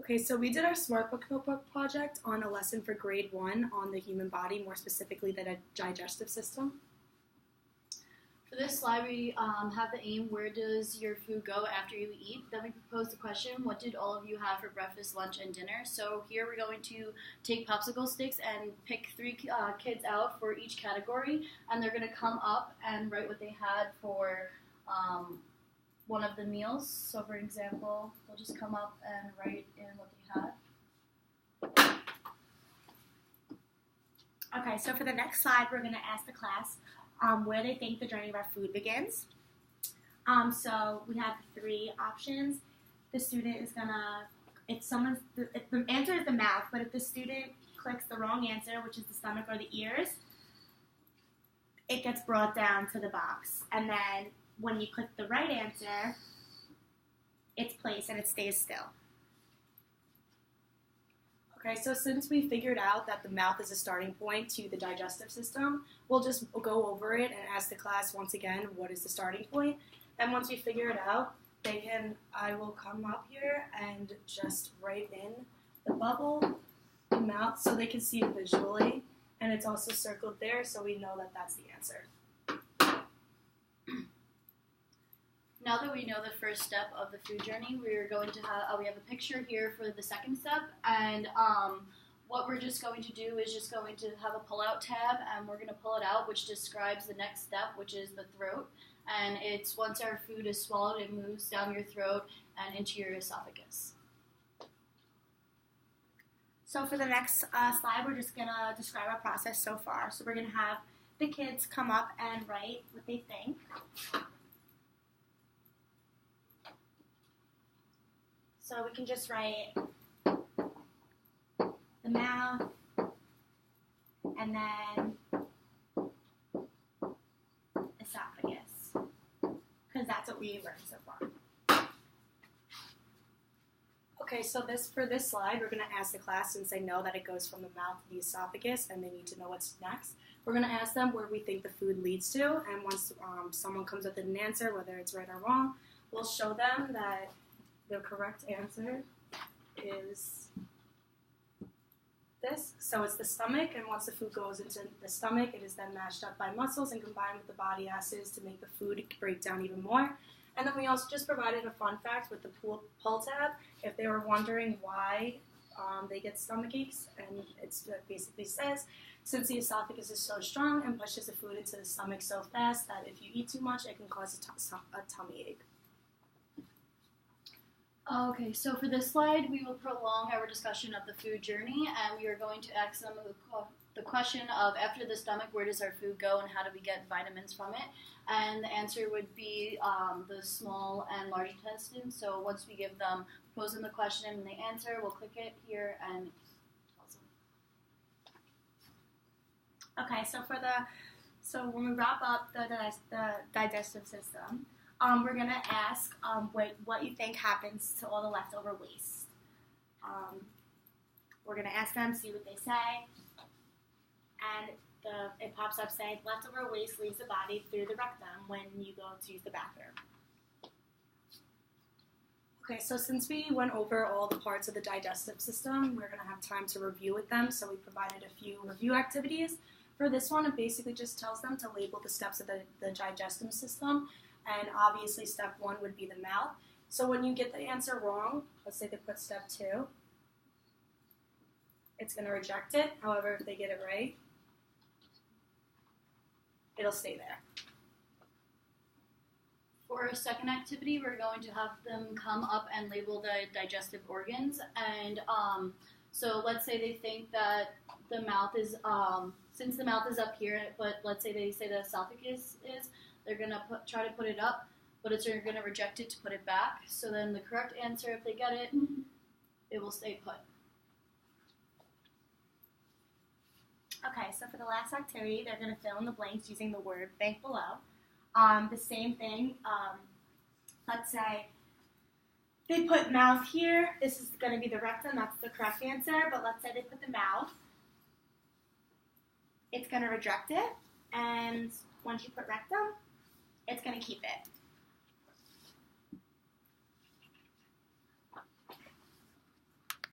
Okay, so we did our SMARTbook notebook project on a lesson for grade 1 on the human body, more specifically the digestive system. For this slide, we have the aim, where does your food go after you eat? Then we propose the question, what did all of you have for breakfast, lunch, and dinner? So here we're going to take popsicle sticks and pick 3 kids out for each category, and they're going to come up and write what they had for one of the meals. So for example, they'll just come up and write in what they had. Okay, so for the next slide, we're going to ask the class where they think the journey of our food begins. So we have 3 options. The student is gonna, if the answer is the mouth, but if the student clicks the wrong answer, which is the stomach or the ears, it gets brought down to the box. And then when you click the right answer, it's placed and it stays still. Okay, so since we figured out that the mouth is a starting point to the digestive system, we'll just go over it and ask the class once again, what is the starting point? And once we figure it out, I will come up here and just write in the bubble, the mouth, so they can see it visually. And it's also circled there, so we know that that's the answer. Now that we know the first step of the food journey, we're going to have, we have a picture here for the second step, and what we're just going to do is just going to have a pull-out tab, and we're going to pull it out, which describes the next step, which is the throat, and it's once our food is swallowed, it moves down your throat and into your esophagus. So for the next slide, we're just going to describe our process so far. So we're going to have the kids come up and write what they think. So we can just write the mouth, and then esophagus, because that's what we learned so far. Okay, so for this slide, we're going to ask the class, since they know that it goes from the mouth to the esophagus and they need to know what's next, we're going to ask them where we think the food leads to, and once someone comes up with an answer, whether it's right or wrong, we'll show them that the correct answer is this. So it's the stomach, and once the food goes into the stomach, it is then mashed up by muscles and combined with the body acids to make the food break down even more. And then we also just provided a fun fact with the pull tab, if they were wondering why they get stomach aches, and it basically says, since the esophagus is so strong and pushes the food into the stomach so fast that if you eat too much, it can cause a tummy ache. Okay, so for this slide, we will prolong our discussion of the food journey, and we are going to ask them the question of, after the stomach, where does our food go and how do we get vitamins from it? And the answer would be the small and large intestine. So once we give them, pose them the question and they answer, we'll click it here and it tells them. Okay, so when we wrap up the digestive system, we're going to ask what you think happens to all the leftover waste. We're going to ask them, see what they say, and it pops up saying, leftover waste leaves the body through the rectum when you go to use the bathroom. Okay, so since we went over all the parts of the digestive system, we're going to have time to review with them, so we provided a few review activities. For this one, it basically just tells them to label the steps of the digestive system. And obviously step 1 would be the mouth. So when you get the answer wrong, let's say they put step 2, it's going to reject it. However, if they get it right, it'll stay there. For a second activity, we're going to have them come up and label the digestive organs. And so let's say they think that the mouth is, since the mouth is up here, but let's say they say the esophagus is, they're going to try to put it up, but it's going to reject it to put it back. So then the correct answer, if they get it, it will stay put. Okay, so for the last activity, they're going to fill in the blanks using the word bank below. The same thing, let's say they put mouth here. This is going to be the rectum, that's the correct answer, but let's say they put the mouth. It's going to reject it, and once you put rectum, it's going to keep it.